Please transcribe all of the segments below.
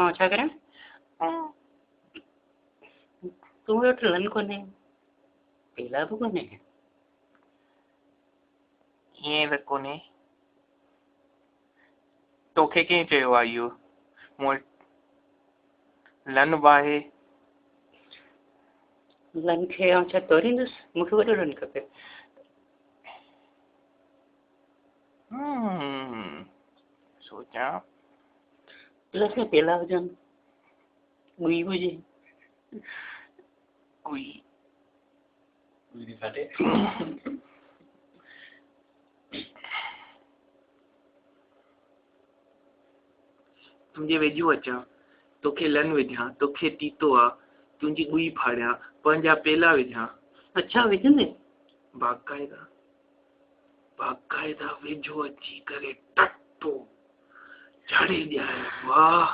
हाँ छा करें तू वेठ लन कोने पेला भी कोने ये त कोने तोखे कंहिं चयो आहे इहो मूं वटि लन बि आहे लन खे आउं छा तोरींदुसि मूंखे वॾो लन खपे सोचां प्लस में पेला हुजनि गुई हुजे गुई गुई फाटे तुंहिंजे वेझो अचां तोखे लन विझां तोखे तीतो आहे तुंहिंजी गुई फाड़ियां पंहिंजा पेला विझां अच्छा विझंदे बाक़ाइदा बाक़ाइदा वेझो अची करे टटो झाड़े ॾियारे वाह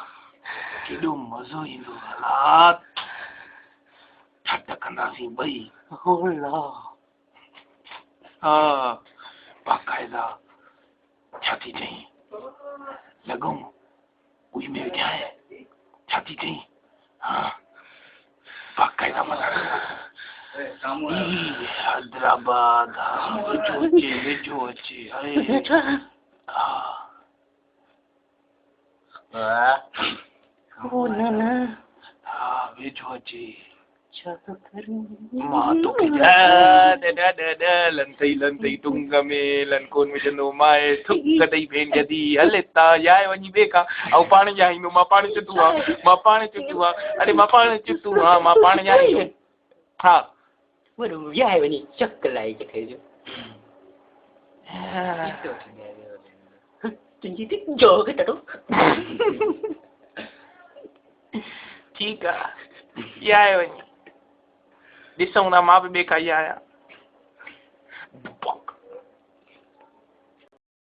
केॾो मज़ो ईंदो अला ठट कंदासीं ॿई होला हा बाक़ाइदा छा थी चई लॻूं गुई में विझाए छा थी चई हा बाक़ाइदा हैदराबाद वेझो अचे ओ न हा वेझो अचे छा तो करूं मां तोखे लन थई टुंग में लन कोन विझंदो माए थुक ॾेई भेन जदी हले ता याए वञी बेका ऐं पाण जाईंदो मां पाण चुतू आहे अरे मां पाण चुतू आहे मां पाण जाईंदो हा वॾो याए वञी चक लाई चके जो तुंहिंजी त जोग टटो ठीकु आहे याए वञी ॾिसूं था मां बि ॿिए खाई आहियां